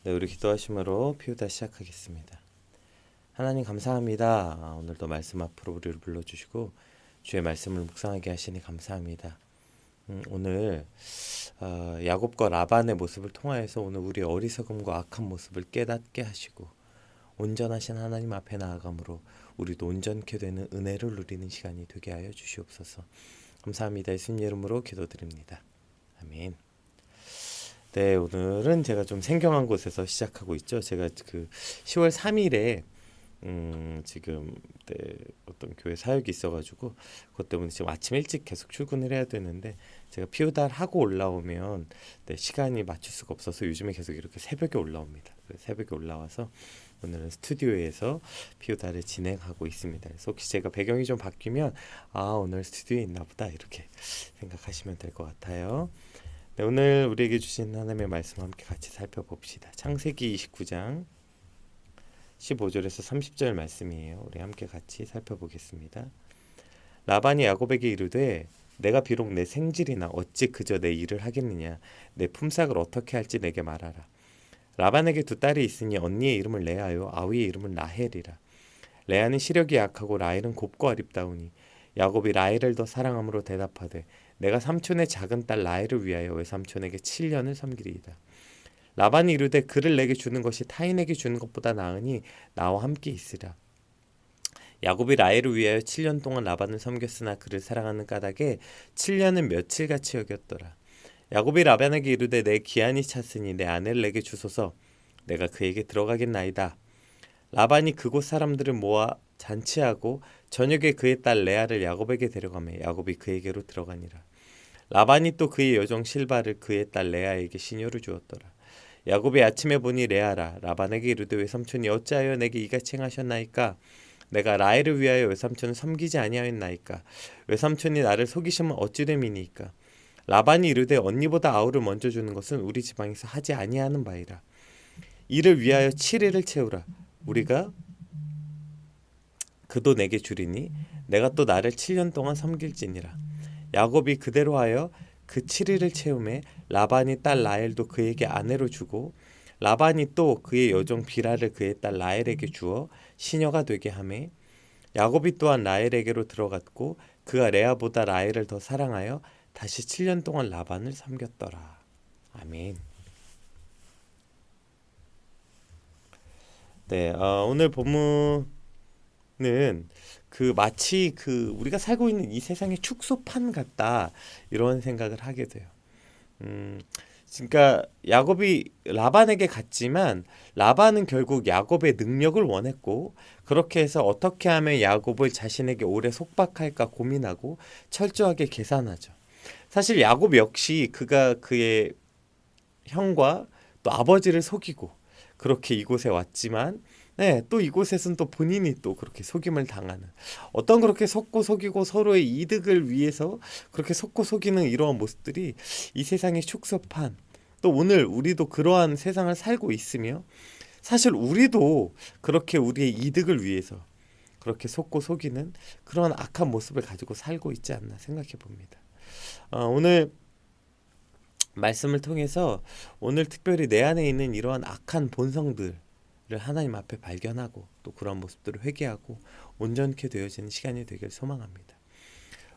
네, 우리 기도하심으로 피우다 시작하겠습니다. 하나님 감사합니다. 오늘도 말씀 앞으로 우리를 불러주시고 주의 말씀을 묵상하게 하시니 감사합니다. 오늘 야곱과 라반의 모습을 통하여서 오늘 우리의 어리석음과 악한 모습을 깨닫게 하시고 온전하신 하나님 앞에 나아감으로 우리도 온전케 되는 은혜를 누리는 시간이 되게 하여 주시옵소서. 감사합니다. 예수님 이름으로 기도드립니다. 아멘. 네, 오늘은 제가 좀 생경한 곳에서 시작하고 있죠. 제가 그 10월 3일에 지금 네, 어떤 교회 사역이 있어가지고 그것 때문에 지금 아침 일찍 계속 출근을 해야 되는데 제가 피우달 하고 올라오면 네, 시간이 맞출 수가 없어서 요즘에 계속 이렇게 새벽에 올라옵니다. 그래서 새벽에 올라와서 오늘은 스튜디오에서 피우달을 진행하고 있습니다. 그래서 혹시 제가 배경이 좀 바뀌면 오늘 스튜디오에 있나 보다 이렇게 생각하시면 될 것 같아요. 네, 오늘 우리에게 주신 하나님의 말씀 함께 같이 살펴봅시다. 창세기 29장 15절에서 30절 말씀이에요. 우리 함께 같이 살펴보겠습니다. 라반이 야곱에게 이르되 내가 비록 내 생질이나 어찌 그저 내 일을 하겠느냐. 내 품삯을 어떻게 할지 내게 말하라. 라반에게 두 딸이 있으니 언니의 이름을 레아요 아위의 이름은 라헬이라. 레아는 시력이 약하고 라헬은 곱고 아립다우니 야곱이 라헬을 더 사랑함으로 대답하되 내가 삼촌의 작은 딸 라헬을 위하여 외삼촌에게 7년을 섬기리이다. 라반이 이르되 그를 내게 주는 것이 타인에게 주는 것보다 나으니 나와 함께 있으라. 야곱이 라헬을 위하여 7년 동안 라반을 섬겼으나 그를 사랑하는 까닭에 7년은 며칠같이 여겼더라. 야곱이 라반에게 이르되 내 기한이 찼으니 내 아내를 내게 주소서. 내가 그에게 들어가겠나이다. 라반이 그곳 사람들을 모아 잔치하고 저녁에 그의 딸 레아를 야곱에게 데려가매 야곱이 그에게로 들어가니라. 라반이 또 그의 여종 실바를 그의 딸 레아에게 시녀로 주었더라. 야곱이 아침에 보니 레아라. 라반에게 이르되 외삼촌이 어찌하여 내게 이같이 행하셨나이까? 내가 라헬을 위하여 외삼촌을 섬기지 아니하였나이까? 외삼촌이 나를 속이시면 어찌 됨이니까? 라반이 이르되 언니보다 아우를 먼저 주는 것은 우리 지방에서 하지 아니하는 바이라. 이를 위하여 7일을 채우라. 우리가 그도 내게 주리니 내가 또 나를 7년 동안 섬길지니라. 야곱이 그대로 하여 그 7일을 채우매 라반이 딸 라헬도 그에게 아내로 주고 라반이 또 그의 여종 비라를 그의 딸 라헬에게 주어 시녀가 되게 하매 야곱이 또한 라헬에게로 들어갔고 그가 레아보다 라헬을 더 사랑하여 다시 7년 동안 라반을 섬겼더라. 아멘. 네, 오늘 본문은 그 마치 그 우리가 살고 있는 이 세상의 축소판 같다 이런 생각을 하게 돼요. 그러니까 야곱이 라반에게 갔지만 라반은 결국 야곱의 능력을 원했고 그렇게 해서 어떻게 하면 야곱을 자신에게 오래 속박할까 고민하고 철저하게 계산하죠. 사실 야곱 역시 그가 그의 형과 또 아버지를 속이고 그렇게 이곳에 왔지만 네, 또 이곳에서는 또 본인이 또 그렇게 속임을 당하는 어떤 그렇게 속고 속이고 서로의 이득을 위해서 그렇게 속고 속이는 이러한 모습들이 이 세상의 축소판 또 오늘 우리도 그러한 세상을 살고 있으며 사실 우리도 그렇게 우리의 이득을 위해서 그렇게 속고 속이는 그런 악한 모습을 가지고 살고 있지 않나 생각해 봅니다. 오늘 말씀을 통해서 오늘 특별히 내 안에 있는 이러한 악한 본성들을 하나님 앞에 발견하고 또 그런 모습들을 회개하고 온전케 되어지는 시간이 되길 소망합니다.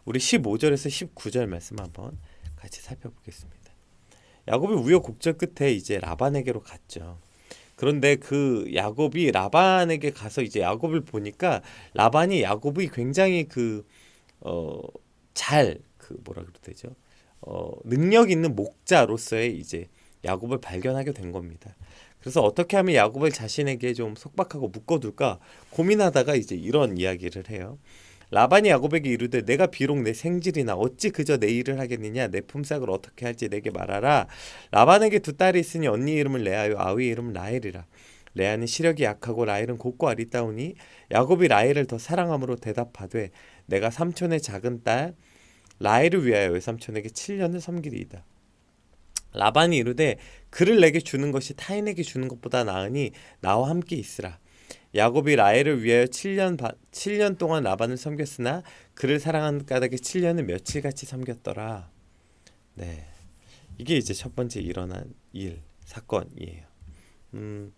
우리 15절에서 19절 말씀 한번 같이 살펴보겠습니다. 야곱이 우여곡절 끝에 이제 라반에게로 갔죠. 그런데 그 야곱이 라반에게 가서 이제 야곱을 보니까 라반이 야곱이 굉장히 뭐라 그래야 되죠? 능력 있는 목자로서의 이제 야곱을 발견하게 된 겁니다. 그래서 어떻게 하면 야곱을 자신에게 좀 속박하고 묶어둘까 고민하다가 이제 이런 이야기를 해요. 라반이 야곱에게 이르되 내가 비록 내 생질이나 어찌 그저 내 일을 하겠느냐. 내 품삯을 어떻게 할지 내게 말하라. 라반에게 두 딸이 있으니 언니 이름은 레아요 아위의 이름은 라헬이라. 레아는 시력이 약하고 라헬은 곱고 아리따우니 야곱이 라헬을 더 사랑함으로 대답하되 내가 삼촌의 작은 딸 라헬을 위하여 외삼촌에게 7년을 섬기리이다. 라반이 이르되 그를 내게 주는 것이 타인에게 주는 것보다 나으니 나와 함께 있으라. 야곱이 라헬을 위하여 7년 동안 라반을 섬겼으나 그를 사랑하는 까닭에 7년을 며칠같이 섬겼더라. 네, 이게 이제 첫 번째 일어난 사건이에요. 음,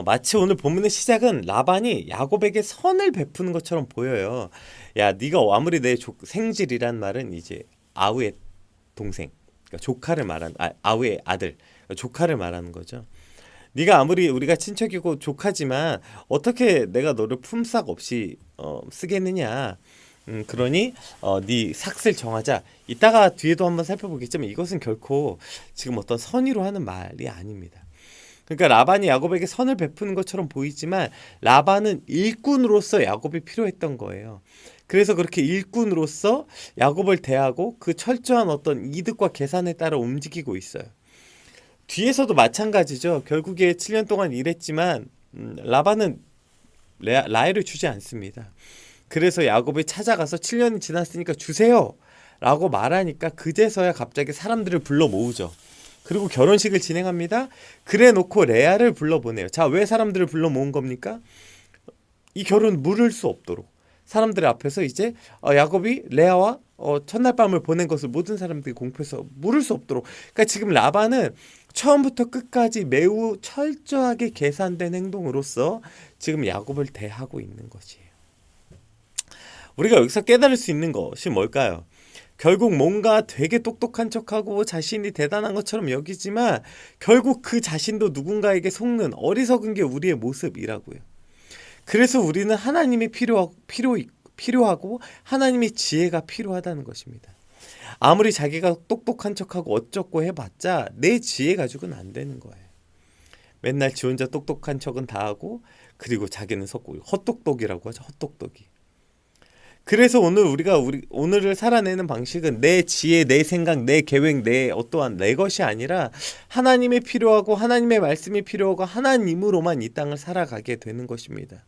마치 오늘 본문의 시작은 라반이 야곱에게 선을 베푸는 것처럼 보여요. 야, 네가 아무리 내 생질이란 말은 이제 아우의 동생, 그러니까 조카를 말하는 아우의 아들, 그러니까 조카를 말하는 거죠. 네가 아무리 우리가 친척이고 조카지만 어떻게 내가 너를 품삯 없이 쓰겠느냐. 그러니 네 삭슬 정하자. 이따가 뒤에도 한번 살펴보겠지만 이것은 결코 지금 어떤 선의로 하는 말이 아닙니다. 그러니까 라반이 야곱에게 선을 베푸는 것처럼 보이지만 라반은 일꾼으로서 야곱이 필요했던 거예요. 그래서 그렇게 일꾼으로서 야곱을 대하고 그 철저한 어떤 이득과 계산에 따라 움직이고 있어요. 뒤에서도 마찬가지죠. 결국에 7년 동안 일했지만 라반은 라헬을 주지 않습니다. 그래서 야곱이 찾아가서 7년이 지났으니까 주세요 라고 말하니까 그제서야 갑자기 사람들을 불러 모으죠. 그리고 결혼식을 진행합니다. 그래 놓고 레아를 불러보내요. 자, 왜 사람들을 불러 모은 겁니까? 이 결혼 물을 수 없도록 사람들 앞에서 이제 야곱이 레아와 첫날 밤을 보낸 것을 모든 사람들이 공표해서 물을 수 없도록. 그러니까 지금 라반은 처음부터 끝까지 매우 철저하게 계산된 행동으로서 지금 야곱을 대하고 있는 것이에요. 우리가 여기서 깨달을 수 있는 것이 뭘까요? 결국 뭔가 되게 똑똑한 척하고 자신이 대단한 것처럼 여기지만 결국 그 자신도 누군가에게 속는 어리석은 게 우리의 모습이라고요. 그래서 우리는 하나님이 필요하고 하나님의 지혜가 필요하다는 것입니다. 아무리 자기가 똑똑한 척하고 어쩌고 해봤자 내 지혜 가지고는 안 되는 거예요. 맨날 지 혼자 똑똑한 척은 다 하고 그리고 자기는 속고 헛똑똑이라고 하죠. 헛똑똑이. 그래서 오늘을 살아내는 방식은 내 지혜, 내 생각, 내 계획, 내 어떠한 내 것이 아니라 하나님이 필요하고 하나님의 말씀이 필요하고 하나님으로만 이 땅을 살아가게 되는 것입니다.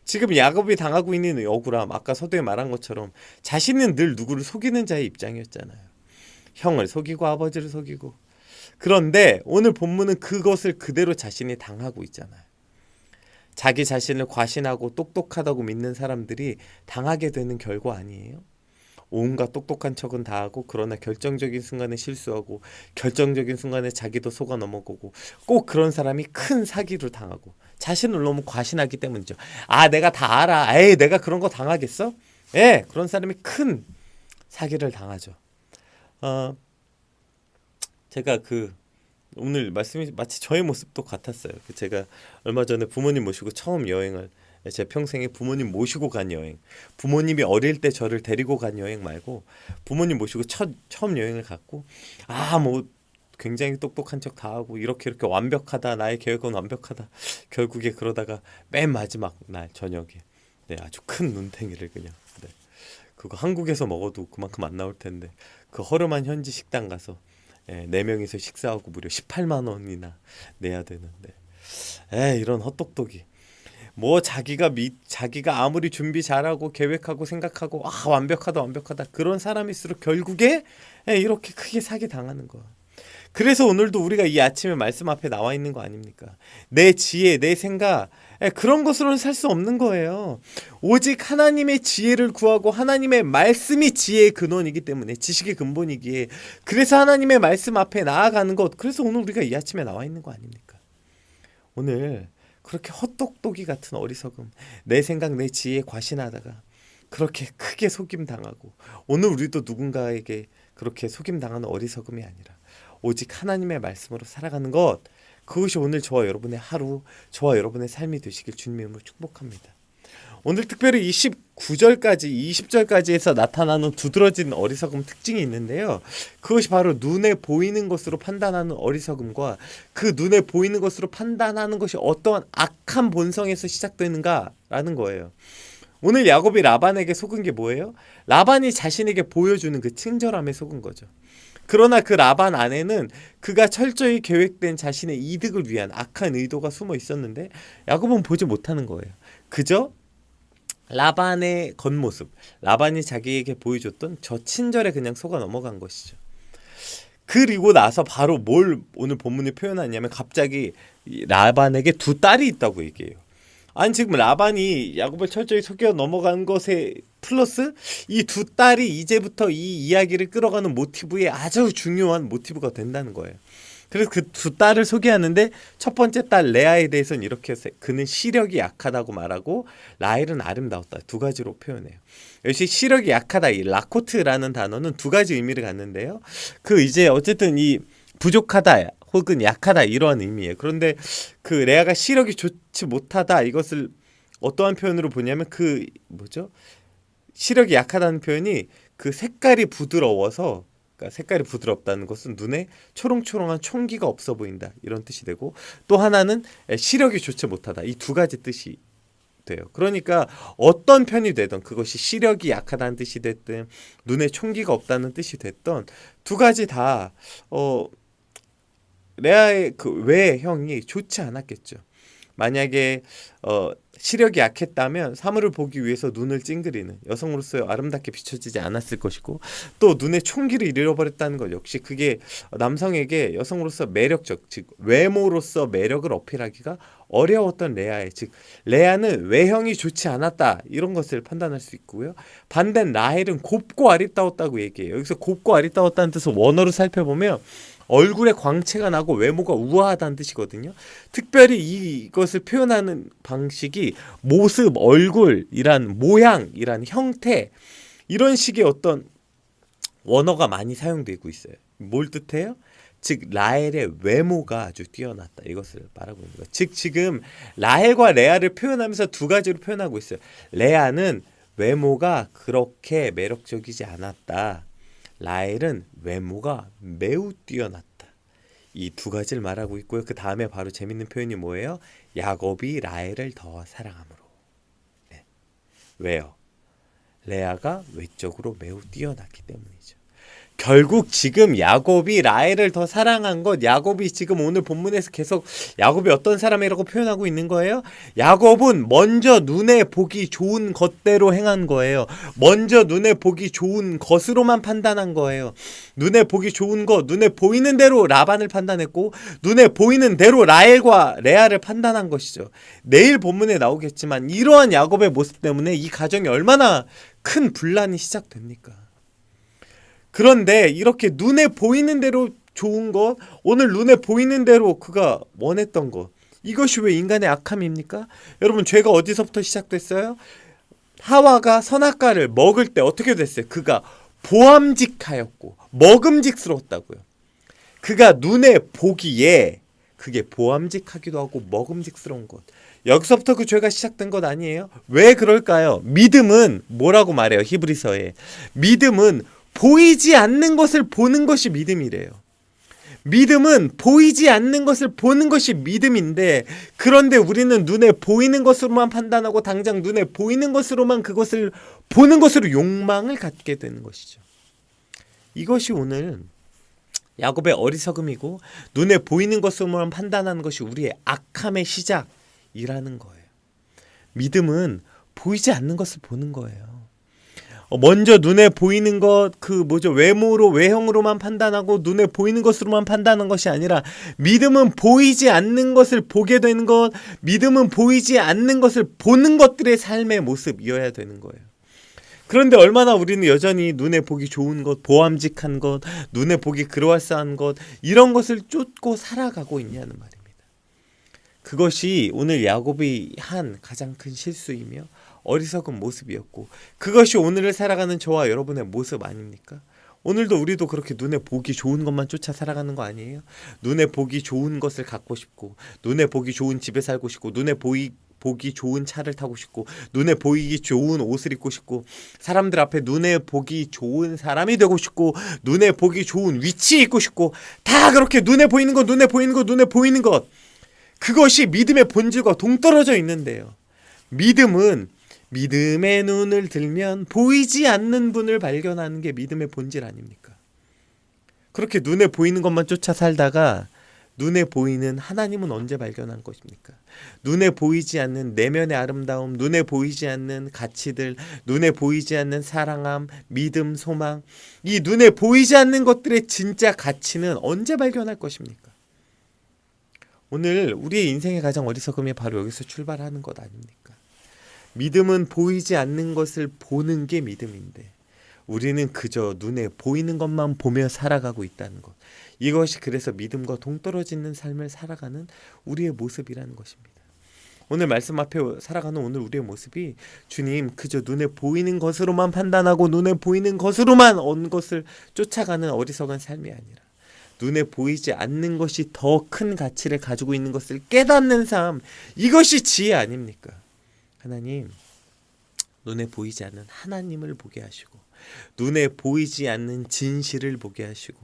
지금 야곱이 당하고 있는 억울함, 아까 서두에 말한 것처럼 자신은 늘 누구를 속이는 자의 입장이었잖아요. 형을 속이고 아버지를 속이고. 그런데 오늘 본문은 그것을 그대로 자신이 당하고 있잖아요. 자기 자신을 과신하고 똑똑하다고 믿는 사람들이 당하게 되는 결과 아니에요? 온갖 똑똑한 척은 다 하고 그러나 결정적인 순간에 실수하고 결정적인 순간에 자기도 속아 넘어가고 꼭 그런 사람이 큰 사기를 당하고 자신을 너무 과신하기 때문이죠. 아, 내가 다 알아. 에이, 내가 그런 거 당하겠어? 예, 그런 사람이 큰 사기를 당하죠. 제가 오늘 말씀이 마치 저의 모습도 같았어요. 제가 얼마 전에 부모님 모시고 처음 여행을 제 평생에 부모님 모시고 간 여행, 부모님이 어릴 때 저를 데리고 간 여행 말고 부모님 모시고 처음 여행을 갔고 뭐 굉장히 똑똑한 척 다 하고 이렇게 완벽하다, 나의 계획은 완벽하다. 결국에 그러다가 맨 마지막 날 저녁에 아주 큰 눈탱이를 그냥 그거 한국에서 먹어도 그만큼 안 나올 텐데 그 허름한 현지 식당 가서 4명이서 식사하고 무려 18만 원이나 내야 되는데 이런 헛똑똑이 뭐 자기가 아무리 준비 잘하고 계획하고 생각하고 완벽하다 그런 사람일수록 결국에 이렇게 크게 사기 당하는 거야. 그래서 오늘도 우리가 이 아침에 말씀 앞에 나와 있는 거 아닙니까? 내 지혜, 내 생각 그런 것으로는 살 수 없는 거예요. 오직 하나님의 지혜를 구하고 하나님의 말씀이 지혜의 근원이기 때문에 지식의 근본이기에 그래서 하나님의 말씀 앞에 나아가는 것. 그래서 오늘 우리가 이 아침에 나와 있는 거 아닙니까? 오늘 그렇게 헛똑똑이 같은 어리석음, 내 생각, 내 지혜에 과신하다가 그렇게 크게 속임 당하고 오늘 우리도 누군가에게 그렇게 속임 당하는 어리석음이 아니라 오직 하나님의 말씀으로 살아가는 것, 그것이 오늘 저와 여러분의 하루, 저와 여러분의 삶이 되시길 주님의 이름으로 축복합니다. 오늘 특별히 19절까지 20절까지에서 나타나는 두드러진 어리석음 특징이 있는데요. 그것이 바로 눈에 보이는 것으로 판단하는 어리석음과 그 눈에 보이는 것으로 판단하는 것이 어떠한 악한 본성에서 시작되는가라는 거예요. 오늘 야곱이 라반에게 속은 게 뭐예요? 라반이 자신에게 보여주는 그 친절함에 속은 거죠. 그러나 그 라반 안에는 그가 철저히 계획된 자신의 이득을 위한 악한 의도가 숨어 있었는데 야곱은 보지 못하는 거예요. 그저 라반의 겉모습, 라반이 자기에게 보여줬던 저 친절에 그냥 속아 넘어간 것이죠. 그리고 나서 바로 뭘 오늘 본문이 표현하냐면 갑자기 라반에게 두 딸이 있다고 얘기해요. 아니 지금 라반이 야곱을 철저히 속여 넘어간 것에 플러스 이 두 딸이 이제부터 이 이야기를 끌어가는 모티브의 아주 중요한 모티브가 된다는 거예요. 그래서 그 두 딸을 소개하는데 첫 번째 딸 레아에 대해서는 이렇게 해서 그는 시력이 약하다고 말하고 라헬은 아름다웠다. 두 가지로 표현해요. 역시 시력이 약하다, 이 라코트라는 단어는 두 가지 의미를 갖는데요. 그 이제 어쨌든 이 부족하다 혹은 약하다 이러한 의미예요. 그런데 그 레아가 시력이 좋지 못하다, 이것을 어떠한 표현으로 보냐면 그 뭐죠? 시력이 약하다는 표현이 그 색깔이 부드러워서, 그러니까 색깔이 부드럽다는 것은 눈에 초롱초롱한 총기가 없어 보인다 이런 뜻이 되고, 또 하나는 시력이 좋지 못하다, 이 두 가지 뜻이 돼요. 그러니까 어떤 편이 되든, 그것이 시력이 약하다는 뜻이 됐든 눈에 총기가 없다는 뜻이 됐던, 두 가지 다 레아의 그 외형이 좋지 않았겠죠. 만약에 시력이 약했다면 사물을 보기 위해서 눈을 찡그리는 여성으로서 아름답게 비춰지지 않았을 것이고, 또 눈에 총기를 잃어버렸다는 것 역시 그게 남성에게 여성으로서 매력적, 즉 외모로서 매력을 어필하기가 어려웠던 레아의, 즉 레아는 외형이 좋지 않았다 이런 것을 판단할 수 있고요. 반대는 라헬은 곱고 아리따웠다고 얘기해요. 여기서 곱고 아리따웠다는 뜻을 원어로 살펴보면 얼굴에 광채가 나고 외모가 우아하다는 뜻이거든요. 특별히 이것을 표현하는 방식이 모습, 얼굴이란 모양이란 형태, 이런 식의 어떤 원어가 많이 사용되고 있어요. 뭘 뜻해요? 즉 라헬의 외모가 아주 뛰어났다, 이것을 말하고 있는 거예요. 즉 지금 라헬과 레아를 표현하면서 두 가지로 표현하고 있어요. 레아는 외모가 그렇게 매력적이지 않았다, 라헬은 외모가 매우 뛰어났다. 이 두 가지를 말하고 있고요. 그 다음에 바로 재밌는 표현이 뭐예요? 야곱이 라헬을 더 사랑함으로. 네. 왜요? 레아가 외적으로 매우 뛰어났기 때문이죠. 결국 지금 야곱이 라헬을 더 사랑한 것, 야곱이 지금 오늘 본문에서 계속 야곱이 어떤 사람이라고 표현하고 있는 거예요? 야곱은 먼저 눈에 보기 좋은 것대로 행한 거예요. 먼저 눈에 보기 좋은 것으로만 판단한 거예요. 눈에 보기 좋은 것, 눈에 보이는 대로 라반을 판단했고, 눈에 보이는 대로 라헬과 레아를 판단한 것이죠. 내일 본문에 나오겠지만 이러한 야곱의 모습 때문에 이 가정이 얼마나 큰 분란이 시작됩니까? 그런데 이렇게 눈에 보이는 대로 좋은 것, 오늘 눈에 보이는 대로 그가 원했던 것, 이것이 왜 인간의 악함입니까? 여러분, 죄가 어디서부터 시작됐어요? 하와가 선악과를 먹을 때 어떻게 됐어요? 그가 보암직하였고 먹음직스러웠다고요. 그가 눈에 보기에 그게 보암직하기도 하고 먹음직스러운 것, 여기서부터 그 죄가 시작된 것 아니에요? 왜 그럴까요? 믿음은 뭐라고 말해요? 히브리서에 믿음은 보이지 않는 것을 보는 것이 믿음이래요. 믿음은 보이지 않는 것을 보는 것이 믿음인데, 그런데 우리는 눈에 보이는 것으로만 판단하고 당장 눈에 보이는 것으로만 그것을 보는 것으로 욕망을 갖게 되는 것이죠. 이것이 오늘 야곱의 어리석음이고, 눈에 보이는 것으로만 판단하는 것이 우리의 악함의 시작이라는 거예요. 믿음은 보이지 않는 것을 보는 거예요. 먼저 눈에 보이는 것, 외모로, 외형으로만 판단하고 눈에 보이는 것으로만 판단하는 것이 아니라, 믿음은 보이지 않는 것을 보게 되는 것, 믿음은 보이지 않는 것을 보는 것들의 삶의 모습이어야 되는 거예요. 그런데 얼마나 우리는 여전히 눈에 보기 좋은 것, 보암직한 것, 눈에 보기 그로알싸한 것, 이런 것을 쫓고 살아가고 있냐는 말입니다. 그것이 오늘 야곱이 한 가장 큰 실수이며 어리석은 모습이었고, 그것이 오늘을 살아가는 저와 여러분의 모습 아닙니까? 오늘도 우리도 그렇게 눈에 보기 좋은 것만 쫓아 살아가는 거 아니에요? 눈에 보기 좋은 것을 갖고 싶고, 눈에 보기 좋은 집에 살고 싶고, 눈에 보기 좋은 차를 타고 싶고, 눈에 보이기 좋은 옷을 입고 싶고, 사람들 앞에 눈에 보기 좋은 사람이 되고 싶고, 눈에 보기 좋은 위치에 있고 싶고, 다 그렇게 눈에 보이는 것, 눈에 보이는 것, 눈에 보이는 것, 그것이 믿음의 본질과 동떨어져 있는데요. 믿음은 믿음의 눈을 들면 보이지 않는 분을 발견하는 게 믿음의 본질 아닙니까? 그렇게 눈에 보이는 것만 쫓아 살다가 눈에 보이는 하나님은 언제 발견한 것입니까? 눈에 보이지 않는 내면의 아름다움, 눈에 보이지 않는 가치들, 눈에 보이지 않는 사랑함, 믿음, 소망, 이 눈에 보이지 않는 것들의 진짜 가치는 언제 발견할 것입니까? 오늘 우리의 인생의 가장 어리석음이 바로 여기서 출발하는 것 아닙니까? 믿음은 보이지 않는 것을 보는 게 믿음인데 우리는 그저 눈에 보이는 것만 보며 살아가고 있다는 것. 이것이 그래서 믿음과 동떨어지는 삶을 살아가는 우리의 모습이라는 것입니다. 오늘 말씀 앞에 살아가는 오늘 우리의 모습이 주님 그저 눈에 보이는 것으로만 판단하고 눈에 보이는 것으로만 얻은 것을 쫓아가는 어리석은 삶이 아니라 눈에 보이지 않는 것이 더 큰 가치를 가지고 있는 것을 깨닫는 삶, 이것이 지혜 아닙니까? 하나님, 눈에 보이지 않는 하나님을 보게 하시고 눈에 보이지 않는 진실을 보게 하시고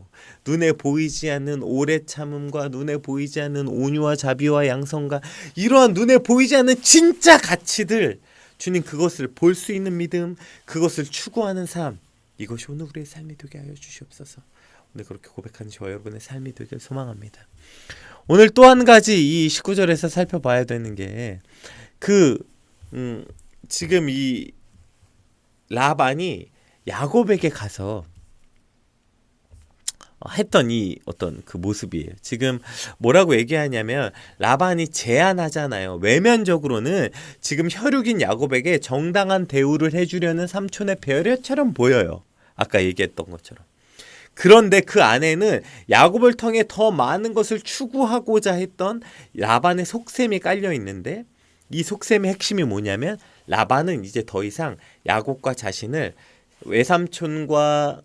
눈에 보이지 않는 오래 참음과 눈에 보이지 않는 온유와 자비와 양성과 이러한 눈에 보이지 않는 진짜 가치들, 주님 그것을 볼 수 있는 믿음, 그것을 추구하는 삶, 이것이 오늘 우리의 삶이 되게 하여 주시옵소서. 오늘 그렇게 고백하는 저와 여러분의 삶이 되길 소망합니다. 오늘 또 한 가지 이 19절에서 살펴봐야 되는 게 지금 이 라반이 야곱에게 가서 했던 이 어떤 그 모습이에요. 지금 뭐라고 얘기하냐면 라반이 제안하잖아요. 외면적으로는 지금 혈육인 야곱에게 정당한 대우를 해주려는 삼촌의 배려처럼 보여요. 아까 얘기했던 것처럼. 그런데 그 안에는 야곱을 통해 더 많은 것을 추구하고자 했던 라반의 속셈이 깔려 있는데 이 속셈의 핵심이 뭐냐면 라반은 이제 더 이상 야곱과 자신을 외삼촌과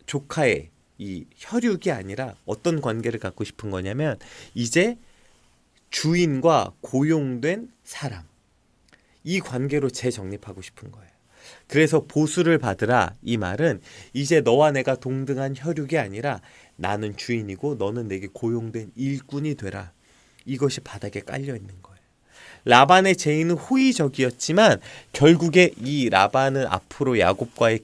조카의 이 혈육이 아니라 어떤 관계를 갖고 싶은 거냐면 이제 주인과 고용된 사람, 이 관계로 재정립하고 싶은 거예요. 그래서 보수를 받으라, 이 말은 이제 너와 내가 동등한 혈육이 아니라 나는 주인이고 너는 내게 고용된 일꾼이 되라. 이것이 바닥에 깔려 있는 거예요. 라반의 제의는 호의적이었지만 결국에 이 라반은 앞으로 야곱과의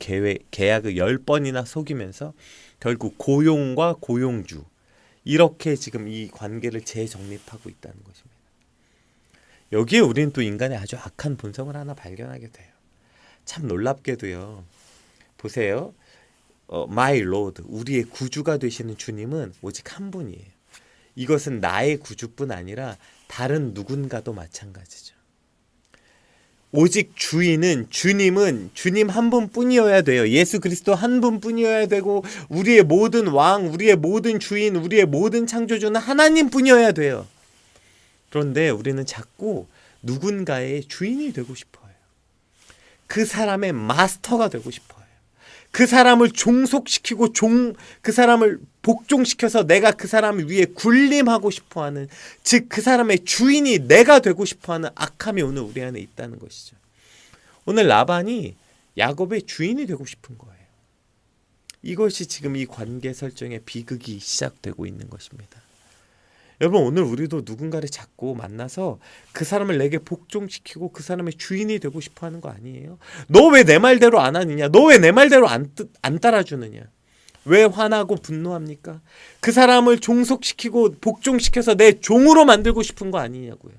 계약을 10번이나 속이면서 결국 고용과 고용주, 이렇게 지금 이 관계를 재정립하고 있다는 것입니다. 여기에 우리는 또 인간의 아주 악한 본성을 하나 발견하게 돼요. 참 놀랍게도요. 보세요. My Lord, 우리의 구주가 되시는 주님은 오직 한 분이에요. 이것은 나의 구주뿐 아니라 다른 누군가도 마찬가지죠. 오직 주인은, 주님은 주님 한 분뿐이어야 돼요. 예수 그리스도 한 분뿐이어야 되고 우리의 모든 왕, 우리의 모든 주인, 우리의 모든 창조주는 하나님뿐이어야 돼요. 그런데 우리는 자꾸 누군가의 주인이 되고 싶어요. 그 사람의 마스터가 되고 싶어요. 그 사람을 종속시키고 그 사람을 복종시켜서 내가 그 사람 위에 군림하고 싶어하는, 즉 그 사람의 주인이 내가 되고 싶어하는 악함이 오늘 우리 안에 있다는 것이죠. 오늘 라반이 야곱의 주인이 되고 싶은 거예요. 이것이 지금 이 관계 설정의 비극이 시작되고 있는 것입니다. 여러분, 오늘 우리도 누군가를 자꾸 만나서 그 사람을 내게 복종시키고 그 사람의 주인이 되고 싶어하는 거 아니에요? 너 왜 내 말대로 안 하느냐? 너 왜 내 말대로 안 따라주느냐? 왜 화나고 분노합니까? 그 사람을 종속시키고 복종시켜서 내 종으로 만들고 싶은 거 아니냐고요.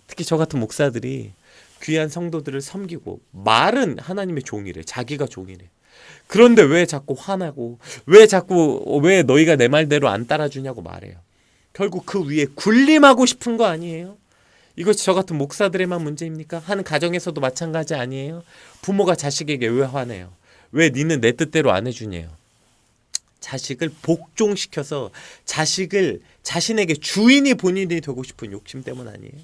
특히 저 같은 목사들이 귀한 성도들을 섬기고 말은 하나님의 종이래. 자기가 종이래. 그런데 왜 자꾸 화나고 왜 너희가 내 말대로 안 따라주냐고 말해요. 결국 그 위에 군림하고 싶은 거 아니에요? 이것이 저 같은 목사들의만 문제입니까? 한 가정에서도 마찬가지 아니에요? 부모가 자식에게 왜 화내요? 왜 니는 내 뜻대로 안 해주냐요? 자식을 복종시켜서 자식을 자신에게 주인이 본인이 되고 싶은 욕심 때문 아니에요?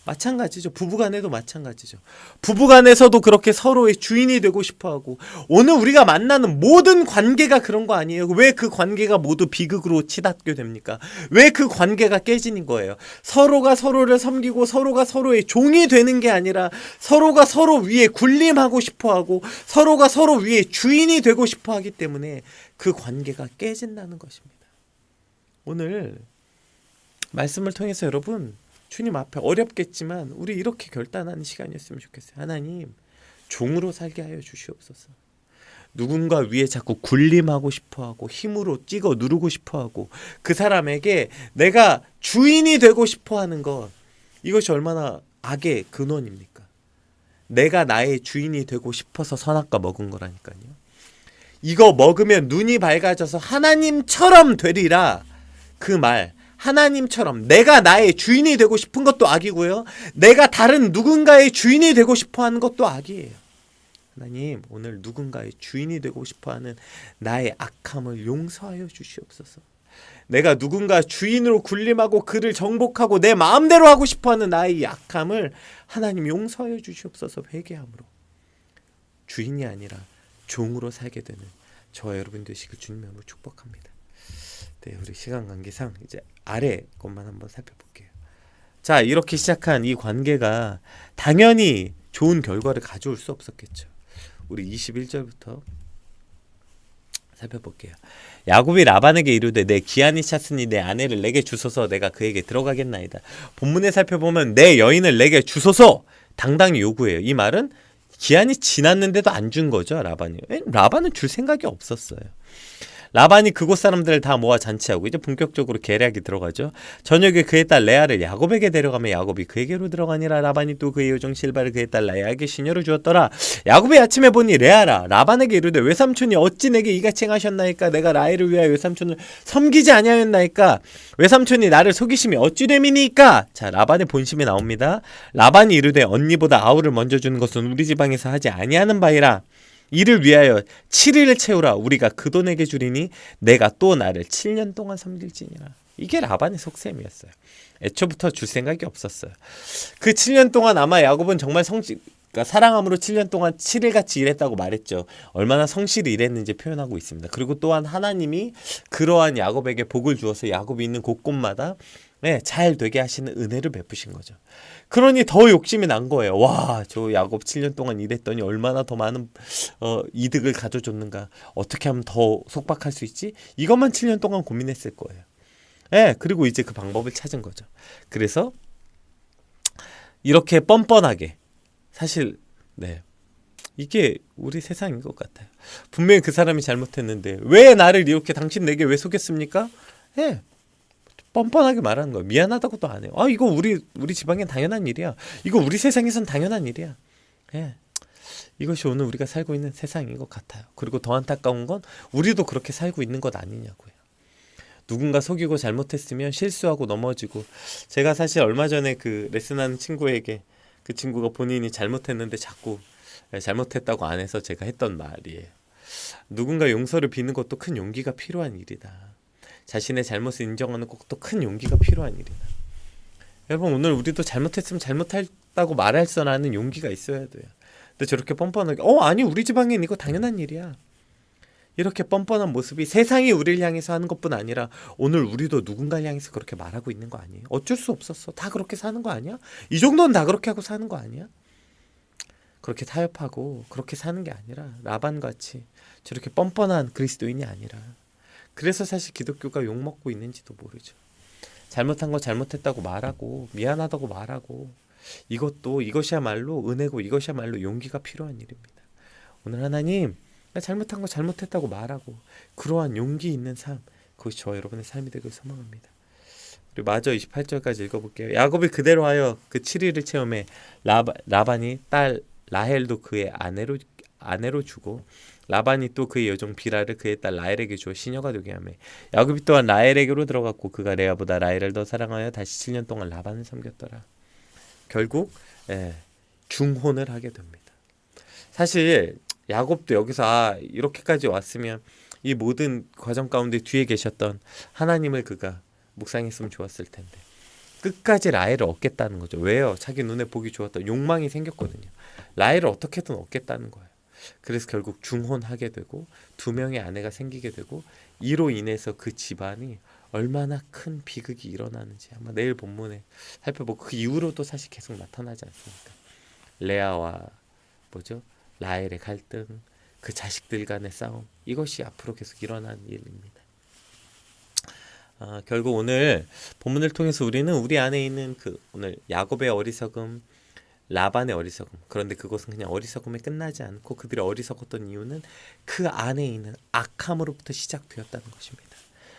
마찬가지죠. 부부간에도 마찬가지죠. 부부간에서도 그렇게 서로의 주인이 되고 싶어하고, 오늘 우리가 만나는 모든 관계가 그런 거 아니에요? 왜 그 관계가 모두 비극으로 치닫게 됩니까? 왜 그 관계가 깨지는 거예요? 서로가 서로를 섬기고 서로가 서로의 종이 되는 게 아니라 서로가 서로 위에 군림하고 싶어하고 서로가 서로 위에 주인이 되고 싶어하기 때문에 그 관계가 깨진다는 것입니다. 오늘 말씀을 통해서 여러분, 주님 앞에 어렵겠지만 우리 이렇게 결단하는 시간이었으면 좋겠어요. 하나님, 종으로 살게 하여 주시옵소서. 누군가 위에 자꾸 군림하고 싶어하고 힘으로 찍어 누르고 싶어하고 그 사람에게 내가 주인이 되고 싶어하는 것, 이것이 얼마나 악의 근원입니까? 내가 나의 주인이 되고 싶어서 선악과 먹은 거라니까요. 이거 먹으면 눈이 밝아져서 하나님처럼 되리라, 그 말 하나님처럼 내가 나의 주인이 되고 싶은 것도 악이고요. 내가 다른 누군가의 주인이 되고 싶어 하는 것도 악이에요. 하나님, 오늘 누군가의 주인이 되고 싶어 하는 나의 악함을 용서하여 주시옵소서. 내가 누군가 주인으로 군림하고 그를 정복하고 내 마음대로 하고 싶어 하는 나의 악함을 하나님 용서하여 주시옵소서. 회개함으로 주인이 아니라 종으로 살게 되는 저와 여러분 되시길 주님으로 축복합니다. 네, 우리 시간 관계상 이제 아래 것만 한번 살펴볼게요. 자, 이렇게 시작한 이 관계가 당연히 좋은 결과를 가져올 수 없었겠죠. 우리 21절부터 살펴볼게요. 야곱이 라반에게 이르되 내 기한이 찼으니 내 아내를 내게 주소서 내가 그에게 들어가겠나이다. 본문에 살펴보면 내 여인을 내게 주소서 당당히 요구해요. 이 말은 기한이 지났는데도 안 준 거죠. 라반이. 라반은 줄 생각이 없었어요. 라반이 그곳 사람들을 다 모아 잔치하고 이제 본격적으로 계략이 들어가죠. 저녁에 그의 딸 레아를 야곱에게 데려가며 야곱이 그에게로 들어가니라. 라반이 또 그의 여종 실바를 그의 딸 레아에게 시녀로 주었더라. 야곱이 아침에 보니 레아라. 라반에게 이르되 외삼촌이 어찌 내게 이같이 행하셨나이까. 내가 라헬을 위하여 외삼촌을 섬기지 아니하였나이까. 외삼촌이 나를 속이심이 어찌 됨이니까. 자, 라반의 본심이 나옵니다. 라반이 이르되 언니보다 아우를 먼저 주는 것은 우리 지방에서 하지 아니하는 바이라. 이를 위하여 7일을 채우라. 우리가 그 돈에게 주리니 내가 또 나를 7년 동안 섬길지니라. 이게 라반의 속셈이었어요. 애초부터 줄 생각이 없었어요. 그 7년 동안 아마 야곱은 정말 그러니까 사랑함으로 7년 동안 7일같이 일했다고 말했죠. 얼마나 성실히 일했는지 표현하고 있습니다. 그리고 또한 하나님이 그러한 야곱에게 복을 주어서 야곱이 있는 곳곳마다 잘 되게 하시는 은혜를 베푸신 거죠. 그러니 더 욕심이 난 거예요. 와, 저 야곱 7년 동안 일했더니 얼마나 더 많은 이득을 가져줬는가. 어떻게 하면 더 속박할 수 있지? 이것만 7년 동안 고민했을 거예요. 그리고 이제 그 방법을 찾은 거죠. 그래서 이렇게 뻔뻔하게 사실 이게 우리 세상인 것 같아요. 분명히 그 사람이 잘못했는데 왜 나를 이렇게 당신 내게 왜 속였습니까? 뻔뻔하게 말하는 거예요. 미안하다고도 안 해요. 이거 우리 지방엔 당연한 일이야. 이거 우리 세상에선 당연한 일이야. 이것이 오늘 우리가 살고 있는 세상인 것 같아요. 그리고 더 안타까운 건 우리도 그렇게 살고 있는 것 아니냐고요. 누군가 속이고 잘못했으면 실수하고 넘어지고. 제가 사실 얼마 전에 그 레슨하는 친구에게 그 친구가 본인이 잘못했는데 자꾸 잘못했다고 안 해서 제가 했던 말이에요. 누군가 용서를 비는 것도 큰 용기가 필요한 일이다. 자신의 잘못을 인정하는 것도 큰 용기가 필요한 일이다. 여러분, 오늘 우리도 잘못했으면 잘못했다고 말할 수 있는 용기가 있어야 돼요. 근데 저렇게 뻔뻔하게 아니 우리 지방엔 이거 당연한 일이야. 이렇게 뻔뻔한 모습이 세상이 우리를 향해서 하는 것뿐 아니라 오늘 우리도 누군가를 향해서 그렇게 말하고 있는 거 아니에요? 어쩔 수 없었어. 다 그렇게 사는 거 아니야? 이 정도는 다 그렇게 하고 사는 거 아니야? 그렇게 타협하고 그렇게 사는 게 아니라 라반같이 저렇게 뻔뻔한 그리스도인이 아니라. 그래서 사실 기독교가 욕먹고 있는지도 모르죠. 잘못한 거 잘못했다고 말하고 미안하다고 말하고 이것이야말로 은혜고 이것이야말로 용기가 필요한 일입니다. 오늘 하나님 잘못한 거 잘못했다고 말하고 그러한 용기 있는 삶, 그것이 저와 여러분의 삶이 되길 소망합니다. 우리 마저 28절까지 읽어볼게요. 야곱이 그대로 하여 그 7일을 체험해 라반이 딸 라헬도 그의 아내로 주고 라반이 또 그의 여종 비라를 그의 딸 라헬에게 주어 시녀가 되게 하며 야곱이 또한 라헬에게로 들어갔고 그가 레아보다 라헬을 더 사랑하여 다시 7년 동안 라반을 섬겼더라. 결국 중혼을 하게 됩니다. 사실 야곱도 여기서 이렇게까지 왔으면 이 모든 과정 가운데 뒤에 계셨던 하나님을 그가 묵상했으면 좋았을 텐데 끝까지 라헬을 얻겠다는 거죠. 왜요? 자기 눈에 보기 좋았던 욕망이 생겼거든요. 라헬을 어떻게든 얻겠다는 거예요. 그래서 결국 중혼하게 되고 2명의 아내가 생기게 되고 이로 인해서 그 집안이 얼마나 큰 비극이 일어나는지 아마 내일 본문에 살펴보고 그 이후로도 사실 계속 나타나지 않습니까? 레아와 라헬의 갈등, 그 자식들 간의 싸움, 이것이 앞으로 계속 일어나는 일입니다. 결국 오늘 본문을 통해서 우리는 우리 안에 있는 오늘 야곱의 어리석음, 라반의 어리석음, 그런데 그것은 그냥 어리석음에 끝나지 않고 그들의 어리석었던 이유는 그 안에 있는 악함으로부터 시작되었다는 것입니다.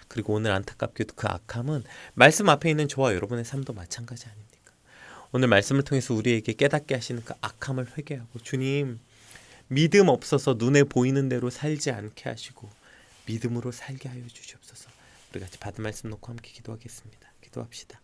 그리고 오늘 안타깝게도 그 악함은 말씀 앞에 있는 저와 여러분의 삶도 마찬가지 아닙니까? 오늘 말씀을 통해서 우리에게 깨닫게 하시는 그 악함을 회개하고 주님 믿음 없어서 눈에 보이는 대로 살지 않게 하시고 믿음으로 살게 하여 주시옵소서. 우리 같이 받은 말씀 놓고 함께 기도하겠습니다. 기도합시다.